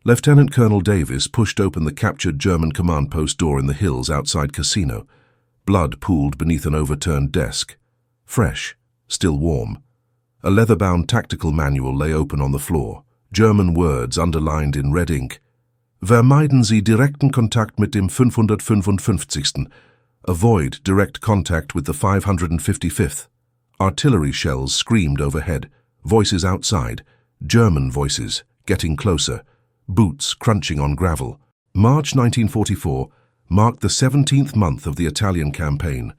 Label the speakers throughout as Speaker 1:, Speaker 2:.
Speaker 1: Lieutenant Colonel Davis pushed open the captured German command post door in the hills outside Cassino. Blood pooled beneath an overturned desk. Fresh, still warm. A leather-bound tactical manual lay open on the floor, German words underlined in red ink. Vermeiden Sie direkten Kontakt mit dem 555. Avoid direct contact with the 555th. Artillery shells screamed overhead, voices outside, German voices, getting closer, boots crunching on gravel. March 1944 marked the 17th month of the Italian campaign,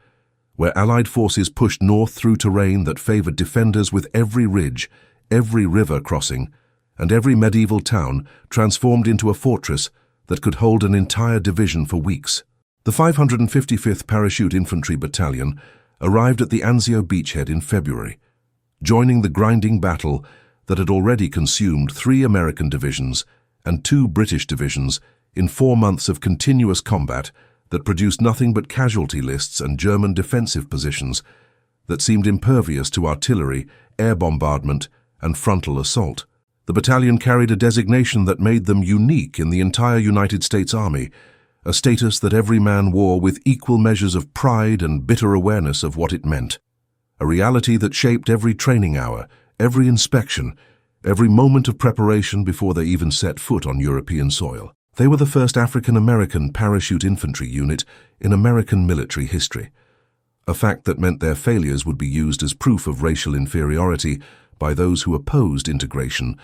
Speaker 1: where Allied forces pushed north through terrain that favored defenders with every ridge, every river crossing, and every medieval town transformed into a fortress that could hold an entire division for weeks. The 555th Parachute Infantry Battalion arrived at the Anzio beachhead in February, joining the grinding battle that had already consumed 3 American divisions and 2 British divisions in 4 months of continuous combat that produced nothing but casualty lists and German defensive positions that seemed impervious to artillery, air bombardment, and frontal assault. The battalion carried a designation that made them unique in the entire United States Army, a status that every man wore with equal measures of pride and bitter awareness of what it meant, a reality that shaped every training hour, every inspection, every moment of preparation before they even set foot on European soil. They were the first African-American parachute infantry unit in American military history, a fact that meant their failures would be used as proof of racial inferiority by those who opposed integration,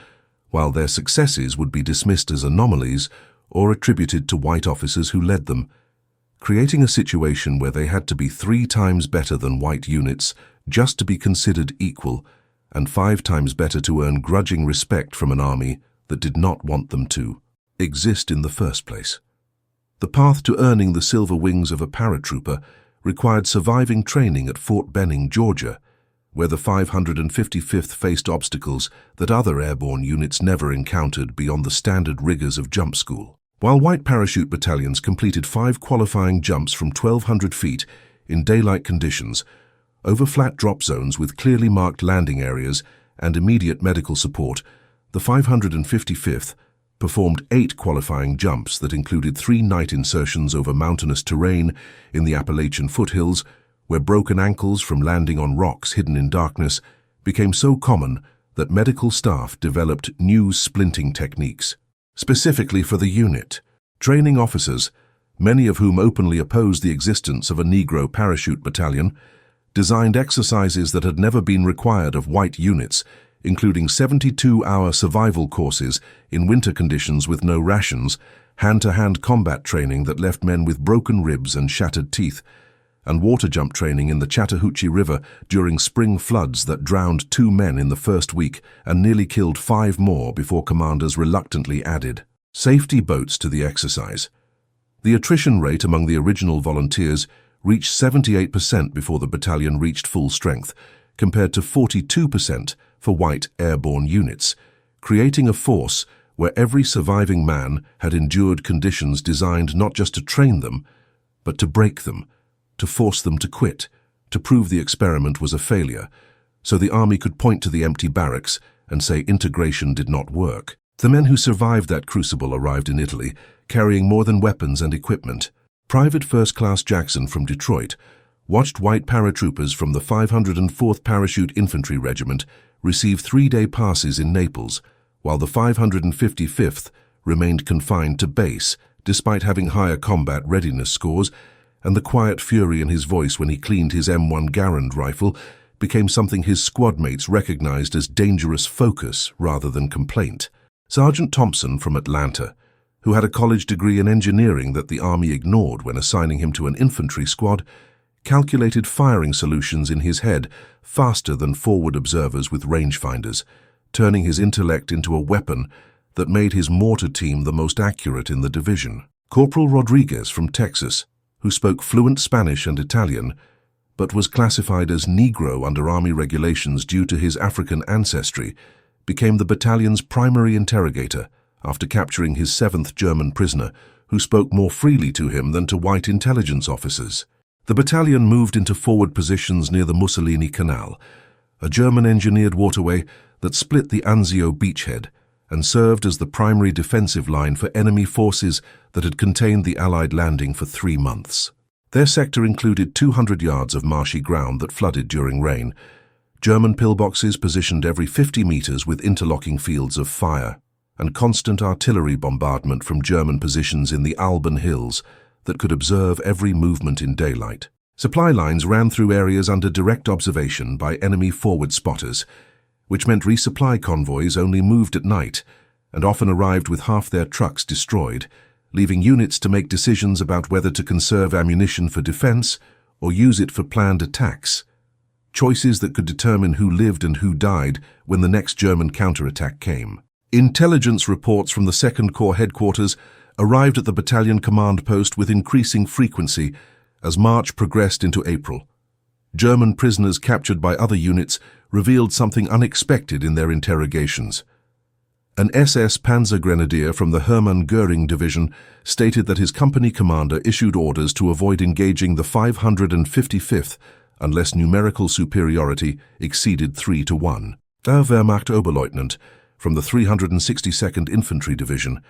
Speaker 1: while their successes would be dismissed as anomalies or attributed to white officers who led them, creating a situation where they had to be 3 times better than white units just to be considered equal, and 5 times better to earn grudging respect from an army that did not want them to exist in the first place. The path to earning the silver wings of a paratrooper required surviving training at Fort Benning, Georgia, where the 555th faced obstacles that other airborne units never encountered beyond the standard rigors of jump school. While white parachute battalions completed 5 qualifying jumps from 1,200 feet in daylight conditions, over flat drop zones with clearly marked landing areas and immediate medical support, the 555th performed 8 qualifying jumps that included 3 night insertions over mountainous terrain in the Appalachian foothills, where broken ankles from landing on rocks hidden in darkness became so common that medical staff developed new splinting techniques. Specifically for the unit, training officers, many of whom openly opposed the existence of a Negro parachute battalion, designed exercises that had never been required of white units, including 72-hour survival courses in winter conditions with no rations, hand-to-hand combat training that left men with broken ribs and shattered teeth, and water jump training in the Chattahoochee River during spring floods that drowned 2 men in the first week and nearly killed 5 more before commanders reluctantly added safety boats to the exercise. The attrition rate among the original volunteers reached 78% before the battalion reached full strength, compared to 42% for white airborne units, creating a force where every surviving man had endured conditions designed not just to train them, but to break them, to force them to quit, to prove the experiment was a failure, so the army could point to the empty barracks and say integration did not work. The men who survived that crucible arrived in Italy, carrying more than weapons and equipment. Private First Class Jackson from Detroit watched white paratroopers from the 504th Parachute Infantry Regiment receive 3-day passes in Naples, while the 555th remained confined to base, despite having higher combat readiness scores, and the quiet fury in his voice when he cleaned his M1 Garand rifle became something his squad mates recognized as dangerous focus rather than complaint. Sergeant Thompson from Atlanta, who had a college degree in engineering that the Army ignored when assigning him to an infantry squad, calculated firing solutions in his head faster than forward observers with rangefinders, turning his intellect into a weapon that made his mortar team the most accurate in the division. Corporal Rodriguez from Texas, who spoke fluent Spanish and Italian, but was classified as Negro under Army regulations due to his African ancestry, became the battalion's primary interrogator after capturing his 7th German prisoner, who spoke more freely to him than to white intelligence officers. The battalion moved into forward positions near the Mussolini Canal, a German-engineered waterway that split the Anzio beachhead and served as the primary defensive line for enemy forces that had contained the Allied landing for 3 months. Their sector included 200 yards of marshy ground that flooded during rain, German pillboxes positioned every 50 meters with interlocking fields of fire, and constant artillery bombardment from German positions in the Alban Hills that could observe every movement in daylight. Supply lines ran through areas under direct observation by enemy forward spotters, which meant resupply convoys only moved at night and often arrived with half their trucks destroyed, leaving units to make decisions about whether to conserve ammunition for defense or use it for planned attacks. Choices that could determine who lived and who died when the next German counterattack came. Intelligence reports from the 2nd Corps headquarters arrived at the battalion command post with increasing frequency as March progressed into April. German prisoners captured by other units revealed something unexpected in their interrogations. An SS Panzer Grenadier from the Hermann Göring division stated that his company commander issued orders to avoid engaging the 555th unless numerical superiority exceeded 3-1. Der Wehrmacht Oberleutnant from the 362nd Infantry Division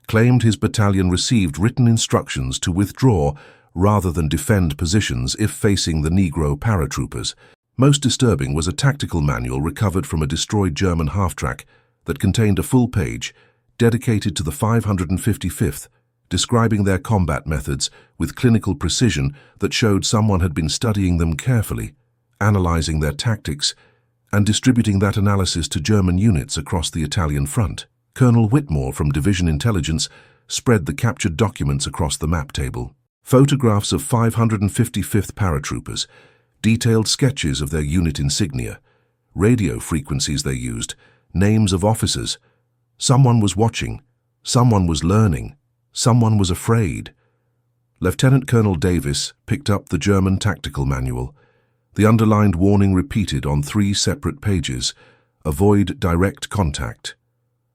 Speaker 1: claimed his battalion received written instructions to withdraw rather than defend positions if facing the Negro paratroopers. Most disturbing was a tactical manual recovered from a destroyed German half-track that contained a full page dedicated to the 555th, describing their combat methods with clinical precision that showed someone had been studying them carefully, analyzing their tactics, and distributing that analysis to German units across the Italian front. Colonel Whitmore from Division Intelligence spread the captured documents across the map table. Photographs of 555th paratroopers, detailed sketches of their unit insignia, radio frequencies they used, names of officers. Someone was watching, someone was learning, someone was afraid. Lieutenant Colonel Davis picked up the German tactical manual. The underlined warning repeated on 3 separate pages: avoid direct contact.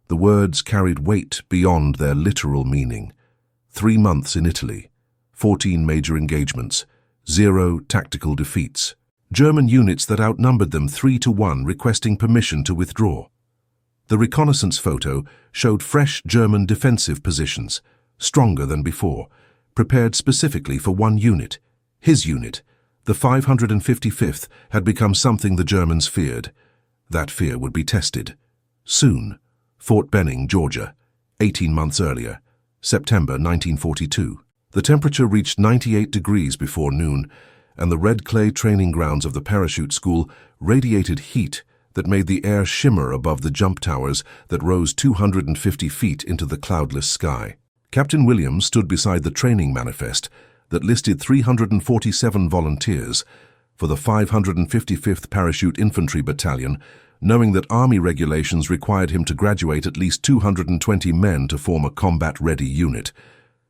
Speaker 1: The words carried weight beyond their literal meaning. 3 months in Italy, 14 major engagements, 0 tactical defeats. German units that outnumbered them 3-1 requesting permission to withdraw. The reconnaissance photo showed fresh German defensive positions, stronger than before, prepared specifically for one unit. His unit, the 555th, had become something the Germans feared. That fear would be tested. Soon. Fort Benning, Georgia, 18 months earlier, September 1942. The temperature reached 98 degrees before noon, and the red clay training grounds of the parachute school radiated heat that made the air shimmer above the jump towers that rose 250 feet into the cloudless sky. Captain Williams stood beside the training manifest that listed 347 volunteers for the 555th Parachute Infantry Battalion, knowing that Army regulations required him to graduate at least 220 men to form a combat-ready unit,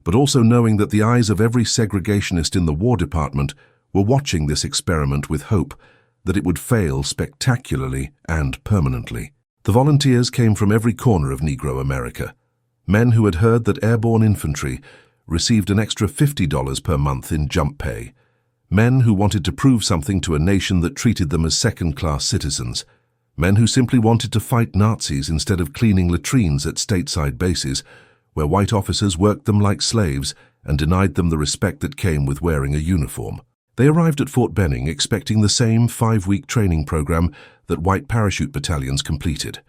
Speaker 1: but also knowing that the eyes of every segregationist in the War Department were watching this experiment with hope that it would fail spectacularly and permanently. The volunteers came from every corner of Negro America, men who had heard that airborne infantry received an extra $50 per month in jump pay, men who wanted to prove something to a nation that treated them as second-class citizens, men who simply wanted to fight Nazis instead of cleaning latrines at stateside bases, where white officers worked them like slaves and denied them the respect that came with wearing a uniform. They arrived at Fort Benning expecting the same 5-week training program that white parachute battalions completed,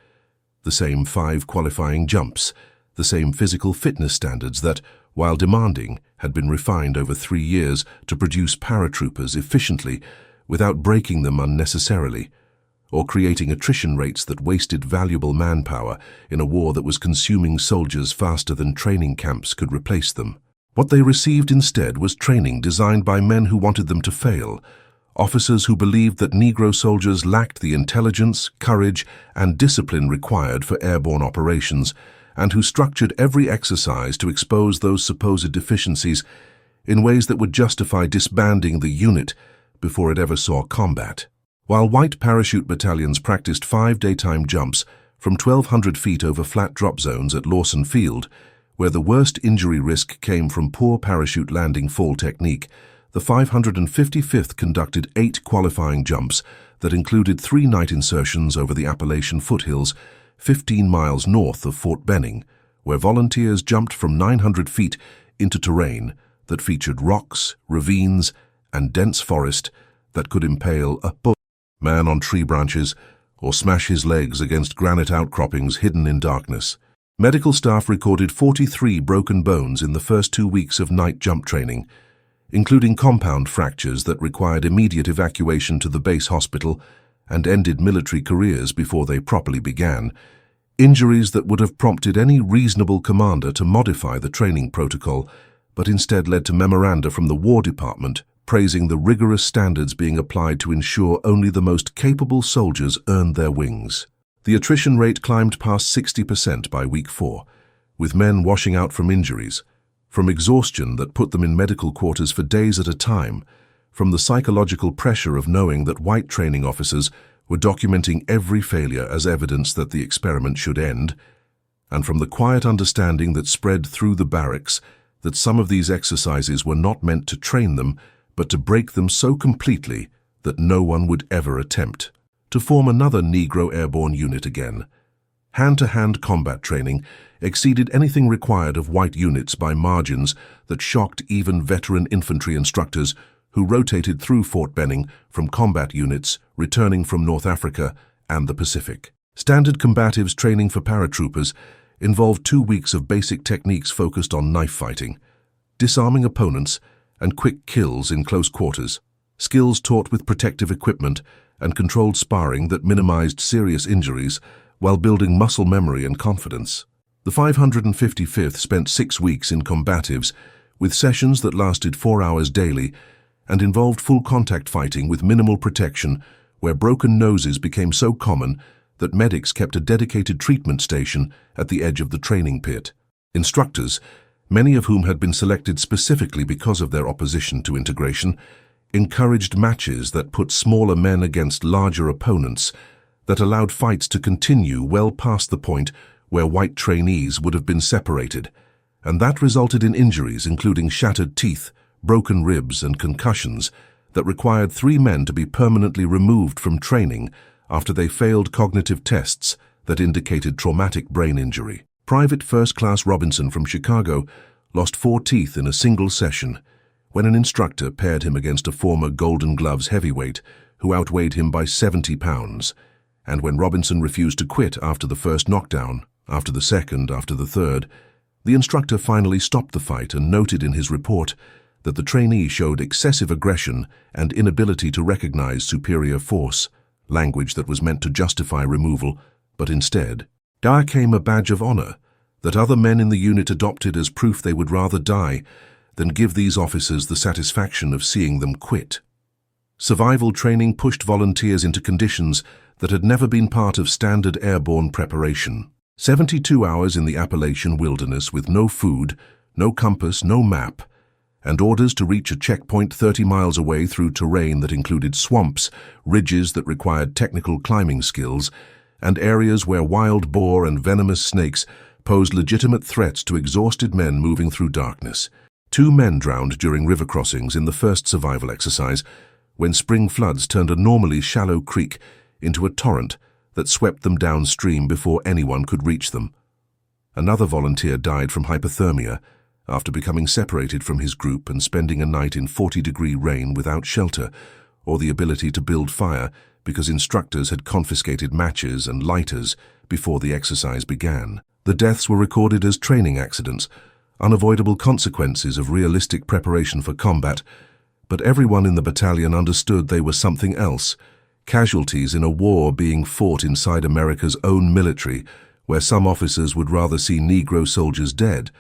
Speaker 1: the same 5 qualifying jumps, the same physical fitness standards that, while demanding, had been refined over 3 years to produce paratroopers efficiently without breaking them unnecessarily, or creating attrition rates that wasted valuable manpower in a war that was consuming soldiers faster than training camps could replace them. What they received instead was training designed by men who wanted them to fail, officers who believed that Negro soldiers lacked the intelligence, courage, and discipline required for airborne operations, and who structured every exercise to expose those supposed deficiencies in ways that would justify disbanding the unit before it ever saw combat. While white parachute battalions practiced 5 daytime jumps from 1,200 feet over flat drop zones at Lawson Field, where the worst injury risk came from poor parachute landing fall technique, the 555th conducted 8 qualifying jumps that included 3 night insertions over the Appalachian foothills 15 miles north of Fort Benning, where volunteers jumped from 900 feet into terrain that featured rocks, ravines, and dense forest that could impale a man on tree branches or smash his legs against granite outcroppings hidden in darkness. Medical staff recorded 43 broken bones in the first 2 weeks of night jump training, including compound fractures that required immediate evacuation to the base hospital and ended military careers before they properly began, injuries that would have prompted any reasonable commander to modify the training protocol, but instead led to memoranda from the War Department praising the rigorous standards being applied to ensure only the most capable soldiers earned their wings. The attrition rate climbed past 60% by week 4, with men washing out from injuries, from exhaustion that put them in medical quarters for days at a time, from the psychological pressure of knowing that white training officers were documenting every failure as evidence that the experiment should end, and from the quiet understanding that spread through the barracks that some of these exercises were not meant to train them, but to break them so completely that no one would ever attempt to form another Negro airborne unit again. Hand-to-hand combat training exceeded anything required of white units by margins that shocked even veteran infantry instructors who rotated through Fort Benning from combat units returning from North Africa and the Pacific. Standard combatives training for paratroopers involved 2 weeks of basic techniques focused on knife fighting, disarming opponents, and quick kills in close quarters, skills taught with protective equipment and controlled sparring that minimized serious injuries while building muscle memory and confidence. The 555th spent 6 weeks in combatives, with sessions that lasted 4 hours daily and involved full contact fighting with minimal protection, where broken noses became so common that medics kept a dedicated treatment station at the edge of the training pit. Instructors, many of whom had been selected specifically because of their opposition to integration, encouraged matches that put smaller men against larger opponents, that allowed fights to continue well past the point where white trainees would have been separated, and that resulted in injuries including shattered teeth, broken ribs, and concussions that required 3 men to be permanently removed from training after they failed cognitive tests that indicated traumatic brain injury. Private First Class Robinson from Chicago lost 4 teeth in a single session when an instructor paired him against a former Golden Gloves heavyweight who outweighed him by 70 pounds, and when Robinson refused to quit after the first knockdown, after the second, after the third, the instructor finally stopped the fight and noted in his report that the trainee showed excessive aggression and inability to recognize superior force, language that was meant to justify removal, but instead came a badge of honor that other men in the unit adopted as proof they would rather die than give these officers the satisfaction of seeing them quit. Survival training pushed volunteers into conditions that had never been part of standard airborne preparation. 72 hours in the Appalachian wilderness with no food, no compass, no map, and orders to reach a checkpoint 30 miles away through terrain that included swamps, ridges that required technical climbing skills, and areas where wild boar and venomous snakes posed legitimate threats to exhausted men moving through darkness. 2 men drowned during river crossings in the first survival exercise when spring floods turned a normally shallow creek into a torrent that swept them downstream before anyone could reach them. Another volunteer died from hypothermia after becoming separated from his group and spending a night in 40-degree rain without shelter or the ability to build fire because instructors had confiscated matches and lighters before the exercise began. The deaths were recorded as training accidents, unavoidable consequences of realistic preparation for combat, but everyone in the battalion understood they were something else, casualties in a war being fought inside America's own military, where some officers would rather see Negro soldiers dead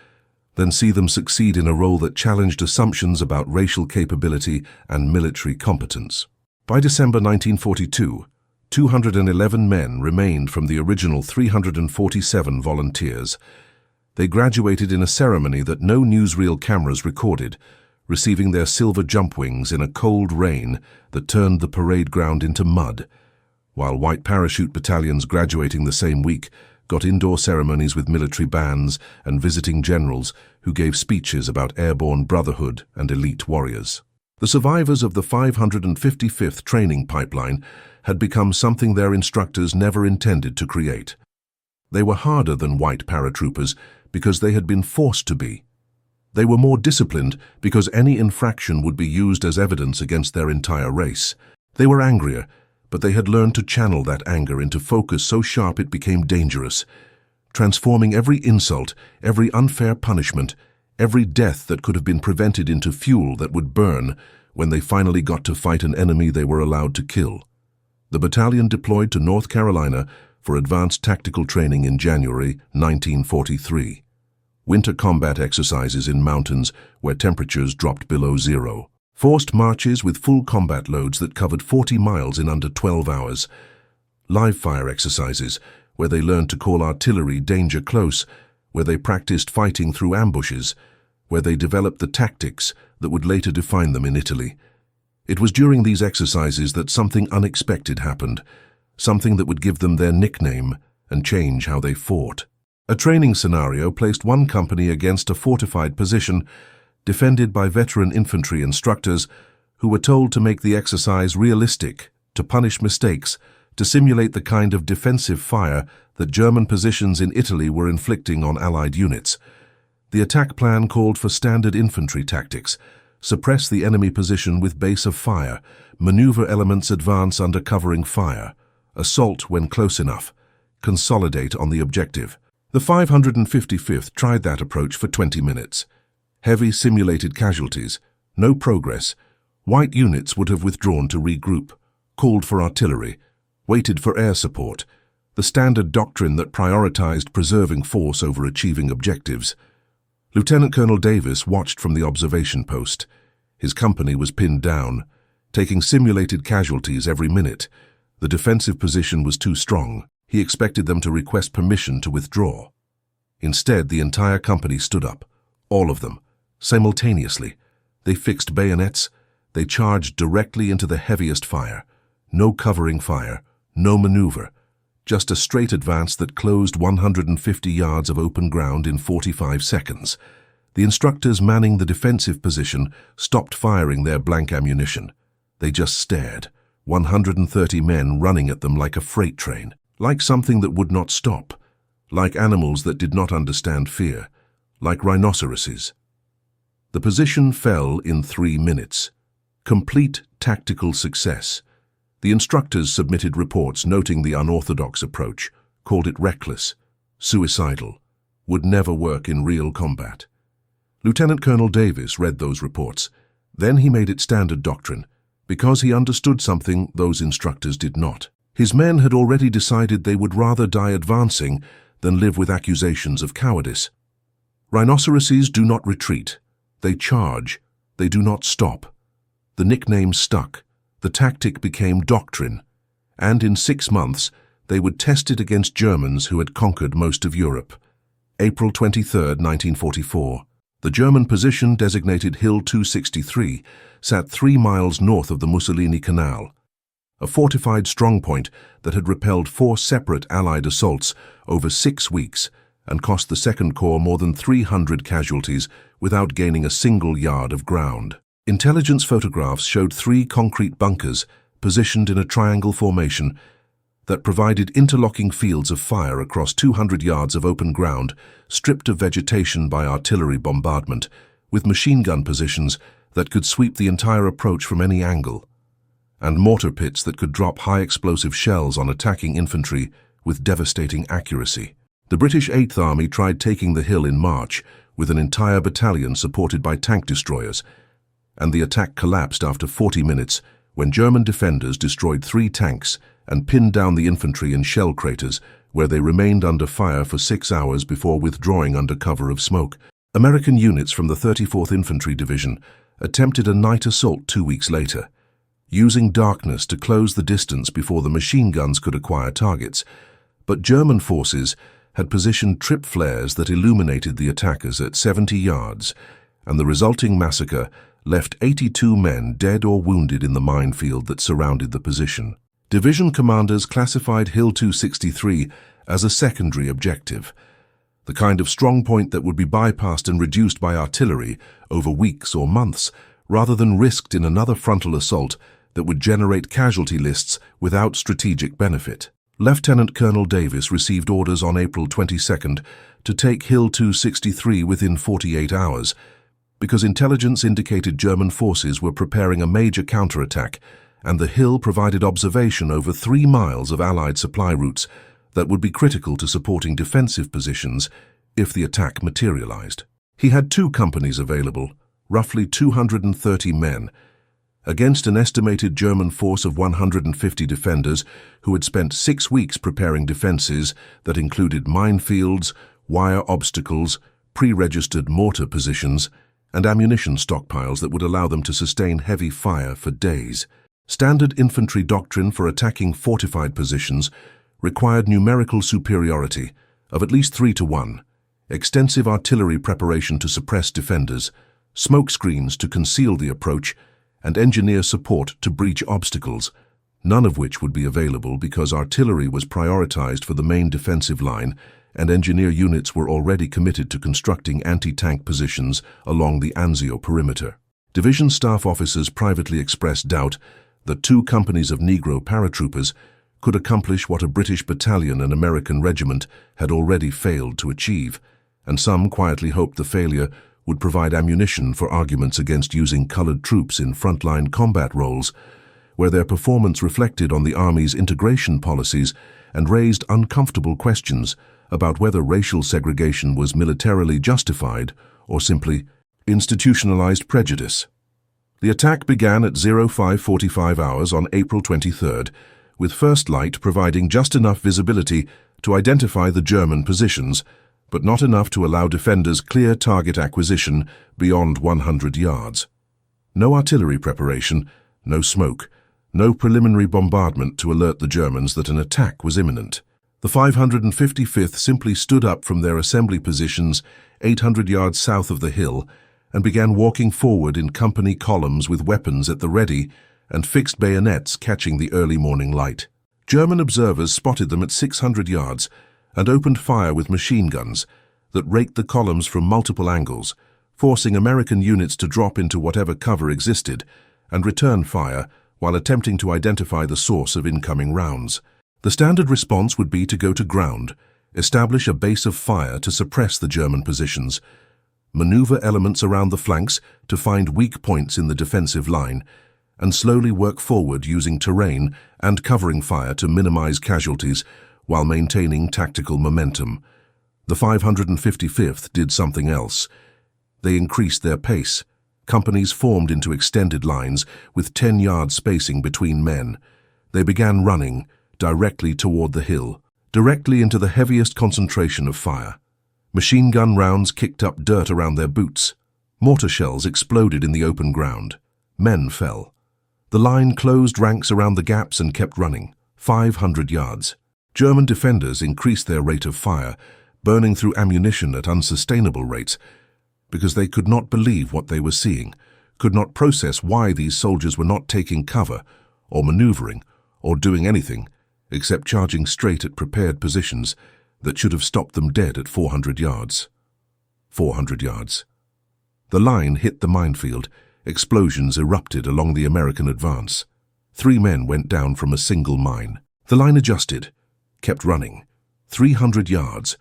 Speaker 1: than see them succeed in a role that challenged assumptions about racial capability and military competence. By December 1942, 211 men remained from the original 347 volunteers. They graduated in a ceremony that no newsreel cameras recorded, receiving their silver jump wings in a cold rain that turned the parade ground into mud, while white parachute battalions graduating the same week got indoor ceremonies with military bands and visiting generals who gave speeches about airborne brotherhood and elite warriors. The survivors of the 555th training pipeline had become something their instructors never intended to create. They were harder than white paratroopers because they had been forced to be. They were more disciplined because any infraction would be used as evidence against their entire race. They were angrier, but they had learned to channel that anger into focus so sharp it became dangerous, transforming every insult, every unfair punishment, every death that could have been prevented into fuel that would burn when they finally got to fight an enemy they were allowed to kill. The battalion deployed to North Carolina for advanced tactical training in January 1943. Winter combat exercises in mountains where temperatures dropped below zero. Forced marches with full combat loads that covered 40 miles in under 12 hours. Live fire exercises where they learned to call artillery danger close, where they practiced fighting through ambushes, where they developed the tactics that would later define them in Italy. It was during these exercises that something unexpected happened, something that would give them their nickname and change how they fought. A training scenario placed one company against a fortified position, defended by veteran infantry instructors who were told to make the exercise realistic, to punish mistakes, to simulate the kind of defensive fire that German positions in Italy were inflicting on Allied units. The attack plan called for standard infantry tactics: suppress the enemy position with base of fire, maneuver elements advance under covering fire, assault when close enough, consolidate on the objective. The 555th tried that approach for 20 minutes. Heavy simulated casualties, no progress. White units would have withdrawn to regroup, called for artillery, waited for air support, the standard doctrine that prioritized preserving force over achieving objectives. Lieutenant Colonel Davis watched from the observation post. His company was pinned down, taking simulated casualties every minute. The defensive position was too strong. He expected them to request permission to withdraw. Instead, the entire company stood up, all of them, simultaneously. They fixed bayonets. They charged directly into the heaviest fire. No covering fire, no maneuver, just a straight advance that closed 150 yards of open ground in 45 seconds. The instructors manning the defensive position stopped firing their blank ammunition. They just stared, 130 men running at them like a freight train, like something that would not stop, like animals that did not understand fear, like rhinoceroses. The position fell in 3 minutes. Complete tactical success. The instructors submitted reports noting the unorthodox approach, called it reckless, suicidal, would never work in real combat. Lieutenant Colonel Davis read those reports. Then he made it standard doctrine, because he understood something those instructors did not. His men had already decided they would rather die advancing than live with accusations of cowardice. Rhinoceroses do not retreat. They charge. They do not stop. The nickname stuck. The tactic became doctrine. And in 6 months, they would test it against Germans who had conquered most of Europe. April 23, 1944. The German position, designated Hill 263, sat 3 miles north of the Mussolini Canal, a fortified strongpoint that had repelled 4 separate Allied assaults over 6 weeks and cost the Second Corps more than 300 casualties without gaining a single yard of ground. Intelligence photographs showed 3 concrete bunkers positioned in a triangle formation that provided interlocking fields of fire across 200 yards of open ground, stripped of vegetation by artillery bombardment, with machine gun positions that could sweep the entire approach from any angle, and mortar pits that could drop high-explosive shells on attacking infantry with devastating accuracy. The British 8th Army tried taking the hill in March with an entire battalion supported by tank destroyers, and the attack collapsed after 40 minutes when German defenders destroyed 3 tanks and pinned down the infantry in shell craters, where they remained under fire for 6 hours before withdrawing under cover of smoke. American units from the 34th Infantry Division attempted a night assault 2 weeks later, using darkness to close the distance before the machine guns could acquire targets. But German forces had positioned trip flares that illuminated the attackers at 70 yards, and the resulting massacre left 82 men dead or wounded in the minefield that surrounded the position. Division commanders classified Hill 263 as a secondary objective, the kind of strongpoint that would be bypassed and reduced by artillery over weeks or months, rather than risked in another frontal assault that would generate casualty lists without strategic benefit. Lieutenant Colonel Davis received orders on April 22nd to take Hill 263 within 48 hours, because intelligence indicated German forces were preparing a major counterattack, and the hill provided observation over 3 miles of Allied supply routes that would be critical to supporting defensive positions if the attack materialized. He had 2 companies available, roughly 230 men, against an estimated German force of 150 defenders who had spent 6 weeks preparing defenses that included minefields, wire obstacles, pre-registered mortar positions, and ammunition stockpiles that would allow them to sustain heavy fire for days. Standard infantry doctrine for attacking fortified positions required numerical superiority of at least 3 to 1, extensive artillery preparation to suppress defenders, smoke screens to conceal the approach, and engineer support to breach obstacles, none of which would be available because artillery was prioritized for the main defensive line and engineer units were already committed to constructing anti-tank positions along the Anzio perimeter. Division staff officers privately expressed doubt that 2 companies of Negro paratroopers could accomplish what a British battalion and American regiment had already failed to achieve, and some quietly hoped the failure would provide ammunition for arguments against using colored troops in frontline combat roles, where their performance reflected on the Army's integration policies and raised uncomfortable questions about whether racial segregation was militarily justified or simply institutionalized prejudice. The attack began at 05:45 hours on April 23rd, with first light providing just enough visibility to identify the German positions, but not enough to allow defenders clear target acquisition beyond 100 yards. No artillery preparation, no smoke, no preliminary bombardment to alert the Germans that an attack was imminent. The 555th simply stood up from their assembly positions 800 yards south of the hill and began walking forward in company columns with weapons at the ready and fixed bayonets catching the early morning light. German observers spotted them at 600 yards and opened fire with machine guns that raked the columns from multiple angles, forcing American units to drop into whatever cover existed and return fire while attempting to identify the source of incoming rounds. The standard response would be to go to ground, establish a base of fire to suppress the German positions, maneuver elements around the flanks to find weak points in the defensive line, and slowly work forward using terrain and covering fire to minimize casualties while maintaining tactical momentum. The 555th did something else. They increased their pace. Companies formed into extended lines with 10-yard spacing between men. They began running directly toward the hill, directly into the heaviest concentration of fire. Machine gun rounds kicked up dirt around their boots. Mortar shells exploded in the open ground. Men fell. The line closed ranks around the gaps and kept running, 500 yards. German defenders increased their rate of fire, burning through ammunition at unsustainable rates, because they could not believe what they were seeing, could not process why these soldiers were not taking cover, or maneuvering, or doing anything, except charging straight at prepared positions that should have stopped them dead at 400 yards. 400 yards. The line hit the minefield. Explosions erupted along the American advance. 3 men went down from a single mine. The line adjusted, kept running. 300 yards.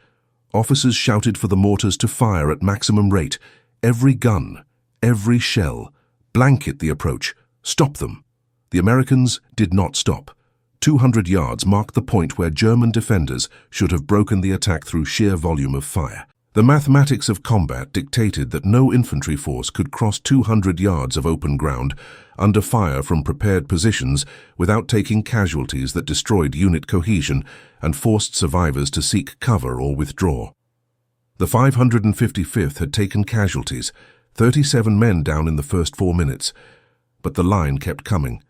Speaker 1: Officers shouted for the mortars to fire at maximum rate. Every gun, every shell, blanket the approach, stop them. The Americans did not stop. 200 yards marked the point where German defenders should have broken the attack through sheer volume of fire. The mathematics of combat dictated that no infantry force could cross 200 yards of open ground under fire from prepared positions without taking casualties that destroyed unit cohesion and forced survivors to seek cover or withdraw. The 555th had taken casualties, 37 men down in the first 4 minutes, but the line kept coming.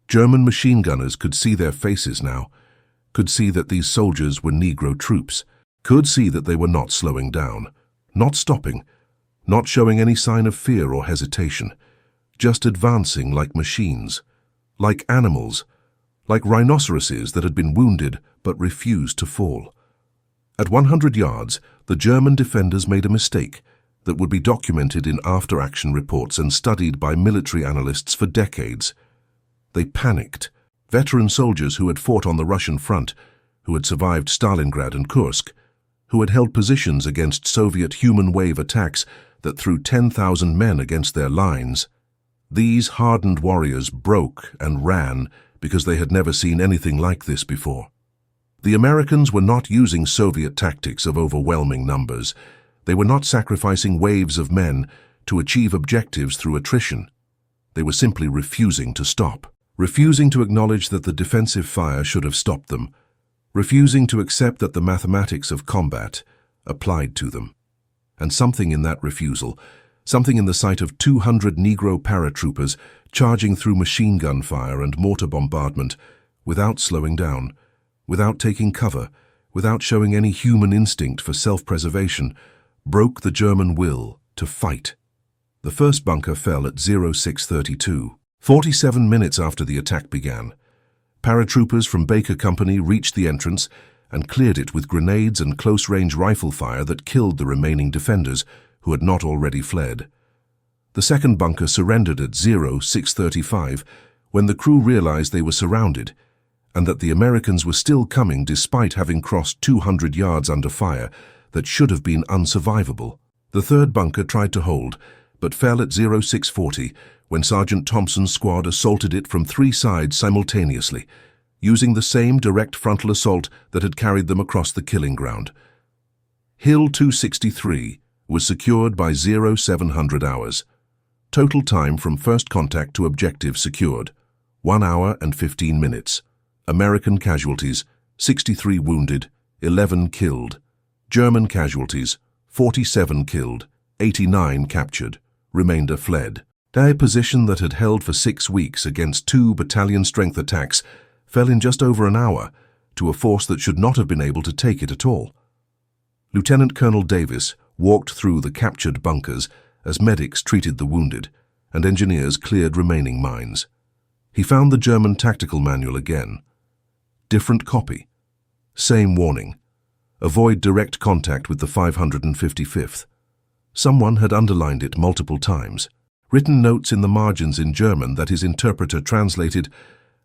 Speaker 1: German machine gunners could see their faces now, could see that these soldiers were Negro troops, could see that they were not slowing down, not stopping, not showing any sign of fear or hesitation, just advancing like machines, like animals, like rhinoceroses that had been wounded but refused to fall. At 100 yards, the German defenders made a mistake that would be documented in after-action reports and studied by military analysts for decades. They panicked. Veteran soldiers who had fought on the Russian front who had survived Stalingrad and Kursk, who had held positions against Soviet human wave attacks that threw 10,000 men against their lines. These hardened warriors broke and ran because they had never seen anything like this before. The Americans were not using Soviet tactics of overwhelming numbers. They were not sacrificing waves of men to achieve objectives through attrition. They were simply refusing to stop, refusing to acknowledge that the defensive fire should have stopped them, refusing to accept that the mathematics of combat applied to them. And something in that refusal, something in the sight of 200 Negro paratroopers charging through machine gun fire and mortar bombardment, without slowing down, without taking cover, without showing any human instinct for self-preservation, broke the German will to fight. The first bunker fell at 0632. 47 minutes after the attack began. Paratroopers from Baker Company reached the entrance and cleared it with grenades and close-range rifle fire that killed the remaining defenders who had not already fled. The second bunker surrendered at 0635 when the crew realized they were surrounded and that the Americans were still coming despite having crossed 200 yards under fire that should have been unsurvivable. The third bunker tried to hold, but fell at 0640 when Sergeant Thompson's squad assaulted it from 3 sides simultaneously, using the same direct frontal assault that had carried them across the killing ground. Hill 263 was secured by 0700 hours. Total time from first contact to objective secured, 1 hour and 15 minutes. American casualties, 63 wounded, 11 killed. German casualties, 47 killed, 89 captured. Remainder fled. Their position that had held for 6 weeks against 2 battalion-strength attacks fell in just over an hour to a force that should not have been able to take it at all. Lieutenant Colonel Davis walked through the captured bunkers as medics treated the wounded and engineers cleared remaining mines. He found the German tactical manual again. Different copy. Same warning. Avoid direct contact with the 555th. Someone had underlined it multiple times. Written notes in the margins in German that his interpreter translated,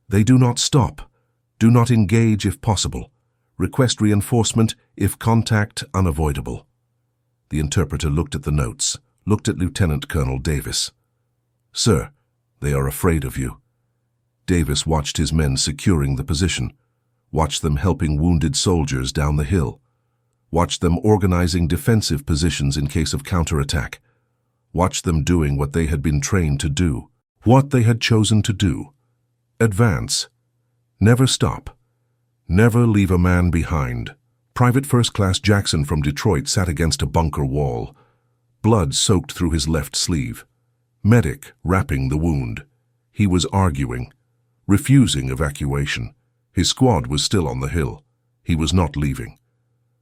Speaker 1: "They do not stop. Do not engage if possible. Request reinforcement if contact unavoidable." The interpreter looked at the notes, looked at Lieutenant Colonel Davis. "Sir, they are afraid of you." Davis watched his men securing the position, watched them helping wounded soldiers down the hill, watched them organizing defensive positions in case of counterattack, watched them doing what they had been trained to do, what they had chosen to do. Advance. Never stop. Never leave a man behind. Private First Class Jackson from Detroit sat against a bunker wall. Blood soaked through his left sleeve. Medic wrapping the wound. He was arguing, refusing evacuation. His squad was still on the hill. He was not leaving.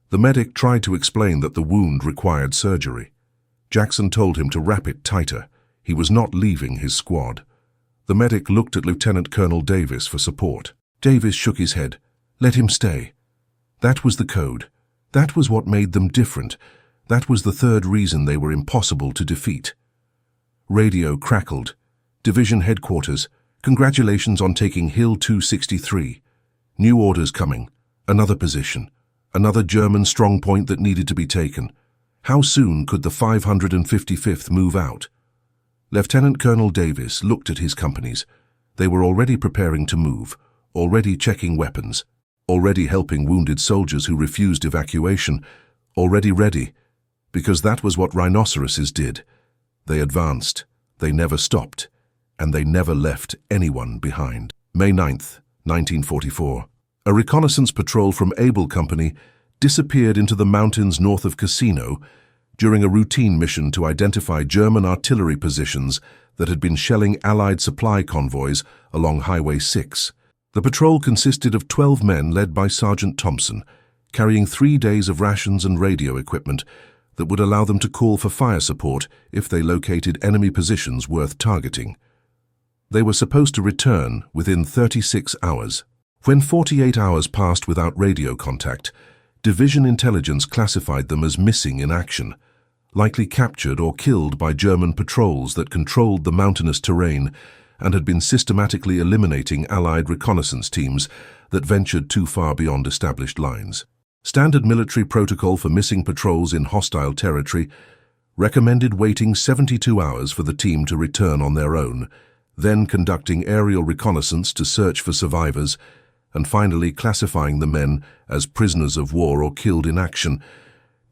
Speaker 1: The medic tried to explain that the wound required surgery. Jackson told him to wrap it tighter. He was not leaving his squad. The medic looked at Lieutenant Colonel Davis for support. Davis shook his head. Let him stay. That was the code. That was what made them different. That was the third reason they were impossible to defeat. Radio crackled. Division headquarters. Congratulations on taking Hill 263. New orders coming. Another position. Another German strongpoint that needed to be taken. How soon could the 555th move out? Lieutenant Colonel Davis looked at his companies. They were already preparing to move, already checking weapons, already helping wounded soldiers who refused evacuation, already ready, because that was what rhinoceroses did. They advanced, they never stopped, and they never left anyone behind. May 9th, 1944. A reconnaissance patrol from Able Company disappeared into the mountains north of Cassino during a routine mission to identify German artillery positions that had been shelling Allied supply convoys along Highway 6. The patrol consisted of 12 men led by Sergeant Thompson, carrying 3 days of rations and radio equipment that would allow them to call for fire support if they located enemy positions worth targeting. They were supposed to return within 36 hours. When 48 hours passed without radio contact, Division intelligence classified them as missing in action, likely captured or killed by German patrols that controlled the mountainous terrain and had been systematically eliminating Allied reconnaissance teams that ventured too far beyond established lines. Standard military protocol for missing patrols in hostile territory recommended waiting 72 hours for the team to return on their own, then conducting aerial reconnaissance to search for survivors, and finally classifying the men as prisoners of war or killed in action,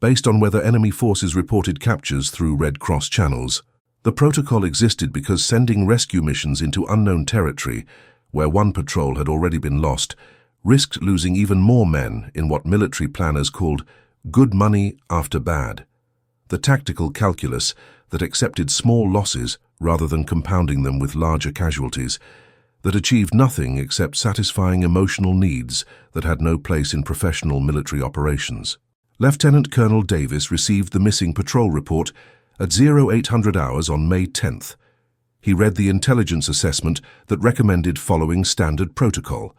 Speaker 1: based on whether enemy forces reported captures through Red Cross channels. The protocol existed because sending rescue missions into unknown territory, where one patrol had already been lost, risked losing even more men in what military planners called good money after bad. The tactical calculus that accepted small losses rather than compounding them with larger casualties, that achieved nothing except satisfying emotional needs that had no place in professional military operations. Lieutenant Colonel Davis received the missing patrol report at 0800 hours on May 10th. He read the intelligence assessment that recommended following standard protocol.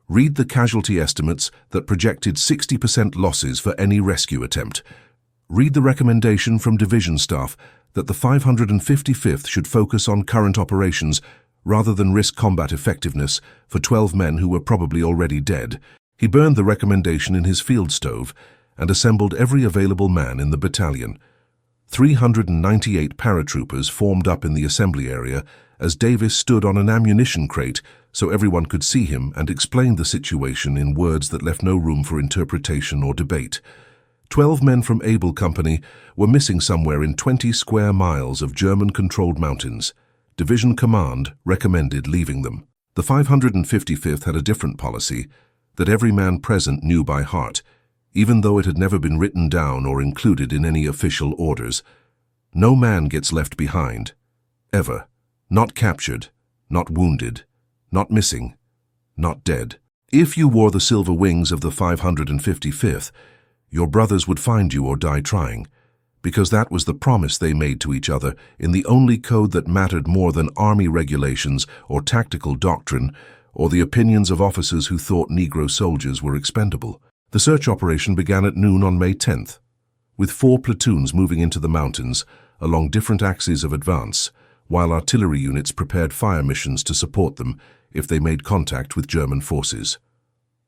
Speaker 1: Read the casualty estimates that projected 60% losses for any rescue attempt. Read the recommendation from division staff that the 555th should focus on current operations rather than risk combat effectiveness for 12 men who were probably already dead. He burned the recommendation in his field stove and assembled every available man in the battalion. 398 paratroopers formed up in the assembly area as Davis stood on an ammunition crate so everyone could see him and explained the situation in words that left no room for interpretation or debate. 12 men from Able Company were missing somewhere in 20 square miles of German-controlled mountains. Division Command recommended leaving them. The 555th had a different policy that every man present knew by heart, even though it had never been written down or included in any official orders. No man gets left behind, ever. Not captured, not wounded, not missing, not dead. If you wore the silver wings of the 555th, your brothers would find you or die trying, because that was the promise they made to each other in the only code that mattered more than army regulations or tactical doctrine or the opinions of officers who thought Negro soldiers were expendable. The search operation began at noon on May 10th, with 4 platoons moving into the mountains along different axes of advance, while artillery units prepared fire missions to support them if they made contact with German forces.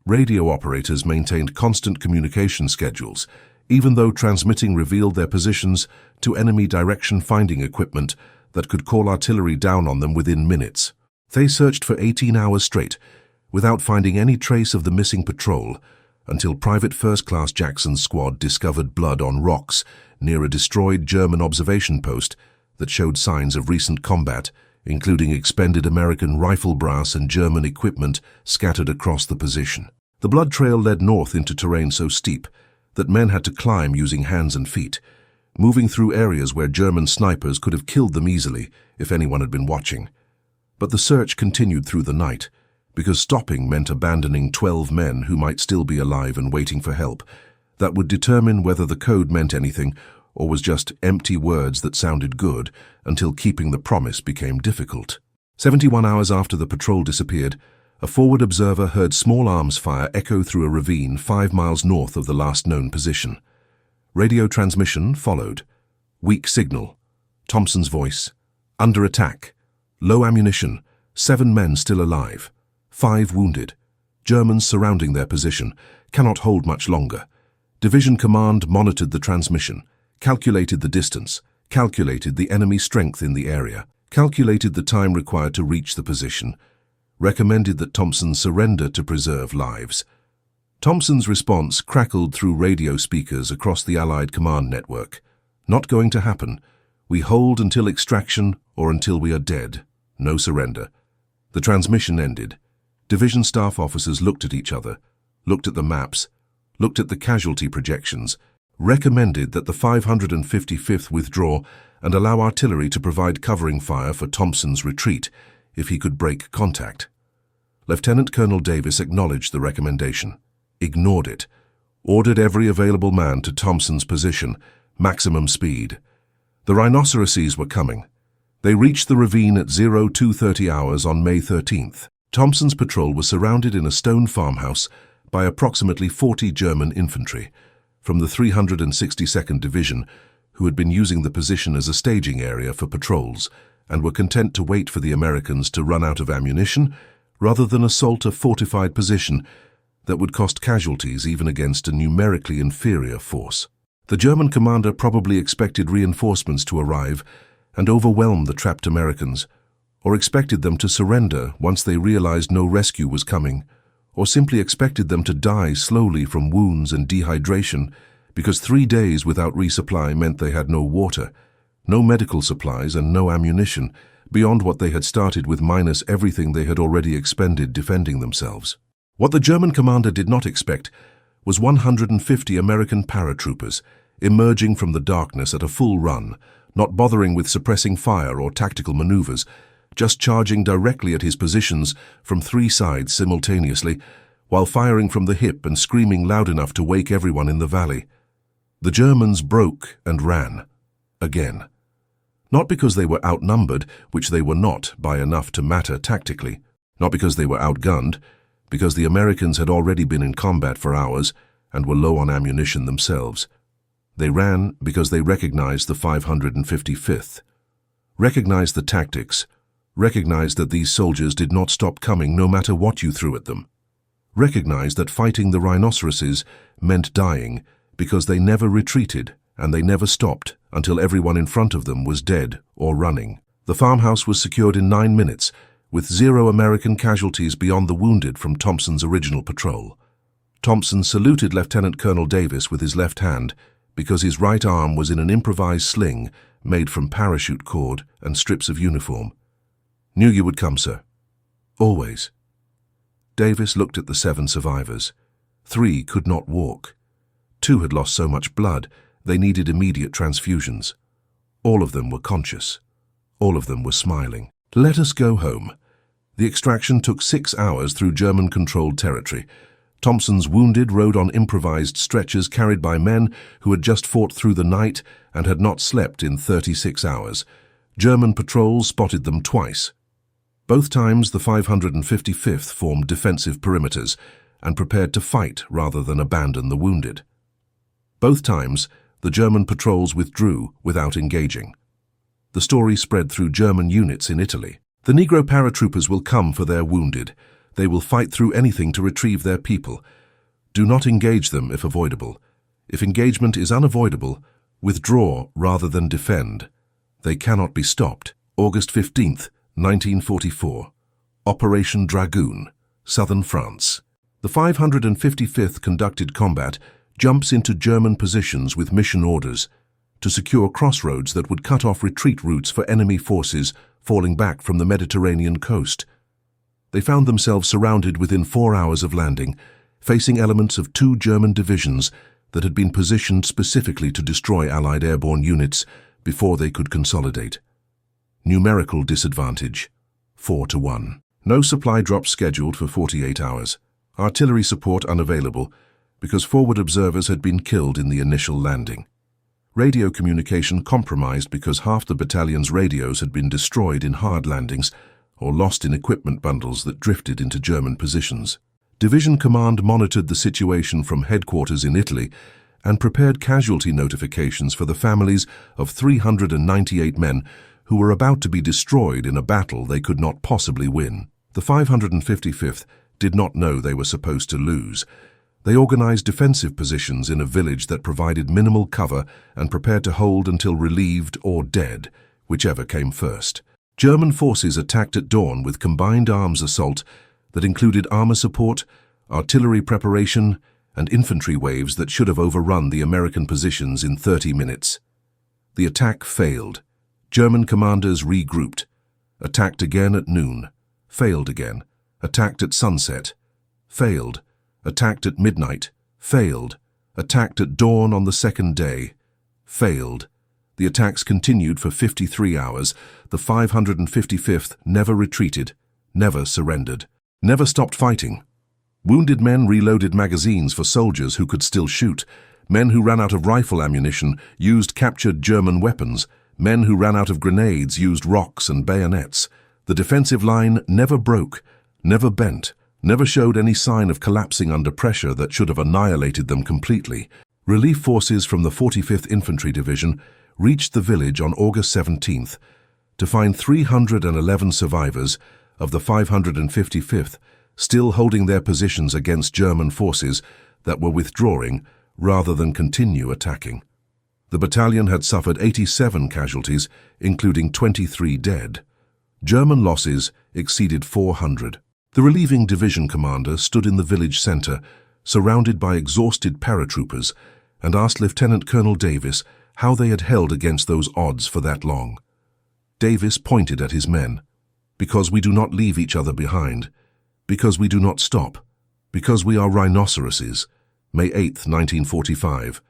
Speaker 1: Radio operators maintained constant communication schedules, even though transmitting revealed their positions to enemy direction-finding equipment that could call artillery down on them within minutes. They searched for 18 hours straight, without finding any trace of the missing patrol, until Private First Class Jackson's squad discovered blood on rocks near a destroyed German observation post that showed signs of recent combat, including expended American rifle brass and German equipment scattered across the position. The blood trail led north into terrain so steep that men had to climb using hands and feet, moving through areas where German snipers could have killed them easily if anyone had been watching. But the search continued through the night, because stopping meant abandoning 12 men who might still be alive and waiting for help. That would determine whether the code meant anything or was just empty words that sounded good until keeping the promise became difficult. 71 hours after the patrol disappeared, a forward observer heard small arms fire echo through a ravine 5 miles north of the last known position. Radio transmission followed. Weak signal. Thompson's voice. Under attack. Low ammunition. 7 men still alive. 5 wounded. Germans surrounding their position. Cannot hold much longer. Division Command monitored the transmission, calculated the distance, calculated the enemy strength in the area, calculated the time required to reach the position, recommended that Thompson surrender to preserve lives. Thompson's response crackled through radio speakers across the Allied command network. Not going to happen. We hold until extraction or until we are dead. No surrender. The transmission ended. Division staff officers looked at each other, looked at the maps, looked at the casualty projections, recommended that the 555th withdraw and allow artillery to provide covering fire for Thompson's retreat if he could break contact. Lieutenant Colonel Davis acknowledged the recommendation, ignored it, ordered every available man to Thompson's position, maximum speed. The Rhinoceroses were coming. They reached the ravine at 0230 hours on May 13th. Thompson's patrol was surrounded in a stone farmhouse by approximately 40 German infantry from the 362nd Division, who had been using the position as a staging area for patrols, and were content to wait for the Americans to run out of ammunition rather than assault a fortified position that would cost casualties even against a numerically inferior force. The German commander probably expected reinforcements to arrive and overwhelm the trapped Americans, or expected them to surrender once they realized no rescue was coming, or simply expected them to die slowly from wounds and dehydration because 3 days without resupply meant they had no water, no medical supplies and no ammunition beyond what they had started with minus everything they had already expended defending themselves. What the German commander did not expect was 150 American paratroopers emerging from the darkness at a full run, not bothering with suppressing fire or tactical maneuvers, just charging directly at his positions from 3 sides simultaneously, while firing from the hip and screaming loud enough to wake everyone in the valley. The Germans broke and ran. Again. Not because they were outnumbered, which they were not by enough to matter tactically. Not because they were outgunned, because the Americans had already been in combat for hours and were low on ammunition themselves. They ran because they recognized the 555th, recognized the tactics, recognized that these soldiers did not stop coming no matter what you threw at them, recognized that fighting the rhinoceroses meant dying because they never retreated and they never stopped until everyone in front of them was dead or running. The farmhouse was secured in 9 minutes, with 0 American casualties beyond the wounded from Thompson's original patrol. Thompson saluted Lieutenant Colonel Davis with his left hand because his right arm was in an improvised sling made from parachute cord and strips of uniform. "Knew you would come, sir. Always." Davis looked at the 7 survivors. 3 could not walk. 2 had lost so much blood they needed immediate transfusions. All of them were conscious. All of them were smiling. "Let us go home." The extraction took 6 hours through German-controlled territory. Thompson's wounded rode on improvised stretchers carried by men who had just fought through the night and had not slept in 36 hours. German patrols spotted them twice. Both times the 555th formed defensive perimeters and prepared to fight rather than abandon the wounded. Both times the German patrols withdrew without engaging. The story spread through German units in Italy. "The Negro paratroopers will come for their wounded. They will fight through anything to retrieve their people. Do not engage them if avoidable. If engagement is unavoidable, withdraw rather than defend. They cannot be stopped." August 15th, 1944. Operation Dragoon, southern France. The 555th conducted combat jumps into German positions with mission orders to secure crossroads that would cut off retreat routes for enemy forces falling back from the Mediterranean coast. They found themselves surrounded within 4 hours of landing, facing elements of 2 German divisions that had been positioned specifically to destroy Allied airborne units before they could consolidate. Numerical disadvantage, 4-1. No supply drops scheduled for 48 hours. Artillery support unavailable because forward observers had been killed in the initial landing. Radio communication compromised because half the battalion's radios had been destroyed in hard landings or lost in equipment bundles that drifted into German positions. Division Command monitored the situation from headquarters in Italy and prepared casualty notifications for the families of 398 men who were about to be destroyed in a battle they could not possibly win. The 555th did not know they were supposed to lose. They organized defensive positions in a village that provided minimal cover and prepared to hold until relieved or dead, whichever came first. German forces attacked at dawn with combined arms assault that included armor support, artillery preparation, and infantry waves that should have overrun the American positions in 30 minutes. The attack failed. German commanders regrouped. Attacked again at noon. Failed again. Attacked at sunset. Failed. Attacked at midnight. Failed. Attacked at dawn on the second day. Failed. The attacks continued for 53 hours. The 555th never retreated, never surrendered, never stopped fighting. Wounded men reloaded magazines for soldiers who could still shoot. Men who ran out of rifle ammunition used captured German weapons. Men who ran out of grenades used rocks and bayonets. The defensive line never broke, never bent, never showed any sign of collapsing under pressure that should have annihilated them completely. Relief forces from the 45th Infantry Division reached the village on August 17th to find 311 survivors of the 555th still holding their positions against German forces that were withdrawing rather than continue attacking. The battalion had suffered 87 casualties, including 23 dead. German losses exceeded 400. The relieving division commander stood in the village center, surrounded by exhausted paratroopers, and asked Lieutenant Colonel Davis how they had held against those odds for that long. Davis pointed at his men. "Because we do not leave each other behind. Because we do not stop. Because we are rhinoceroses." May 8, 1945.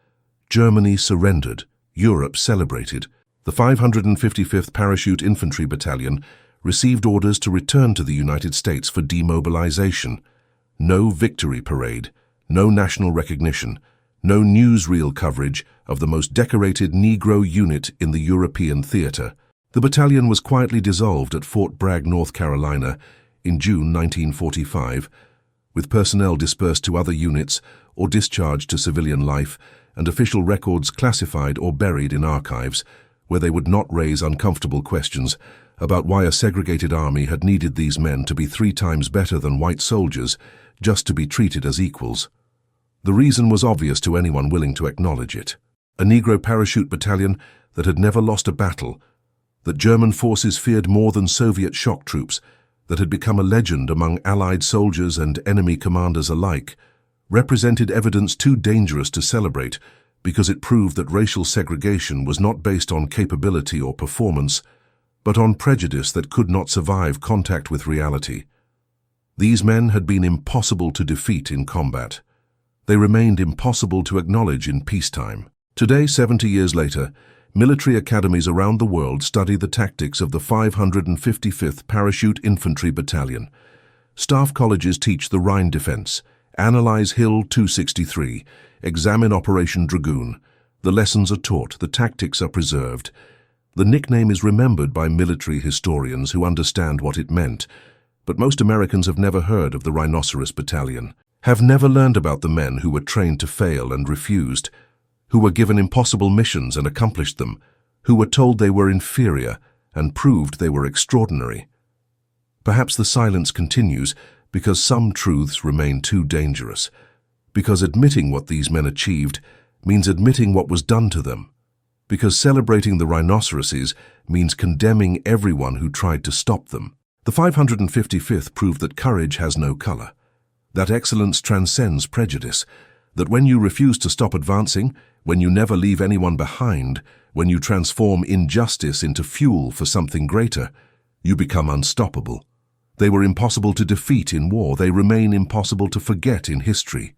Speaker 1: Germany surrendered. Europe celebrated. The 555th Parachute Infantry Battalion received orders to return to the United States for demobilization. No victory parade, no national recognition, no newsreel coverage of the most decorated Negro unit in the European theater. The battalion was quietly dissolved at Fort Bragg, North Carolina, in June 1945, with personnel dispersed to other units or discharged to civilian life, and official records classified or buried in archives, where they would not raise uncomfortable questions about why a segregated army had needed these men to be 3 times better than white soldiers just to be treated as equals. The reason was obvious to anyone willing to acknowledge it. A Negro parachute battalion that had never lost a battle, that German forces feared more than Soviet shock troops, that had become a legend among Allied soldiers and enemy commanders alike, represented evidence too dangerous to celebrate because it proved that racial segregation was not based on capability or performance, but on prejudice that could not survive contact with reality. These men had been impossible to defeat in combat. They remained impossible to acknowledge in peacetime. Today, 70 years later, military academies around the world study the tactics of the 555th Parachute Infantry Battalion. Staff colleges teach the Rhine defense, analyze Hill 263, examine Operation Dragoon. The lessons are taught, the tactics are preserved. The nickname is remembered by military historians who understand what it meant, but most Americans have never heard of the Rhinoceros Battalion, have never learned about the men who were trained to fail and refused, who were given impossible missions and accomplished them, who were told they were inferior and proved they were extraordinary. Perhaps the silence continues because some truths remain too dangerous, because admitting what these men achieved means admitting what was done to them, because celebrating the rhinoceroses means condemning everyone who tried to stop them. The 555th proved that courage has no color, that excellence transcends prejudice, that when you refuse to stop advancing, when you never leave anyone behind, when you transform injustice into fuel for something greater, you become unstoppable. They were impossible to defeat in war. They remain impossible to forget in history.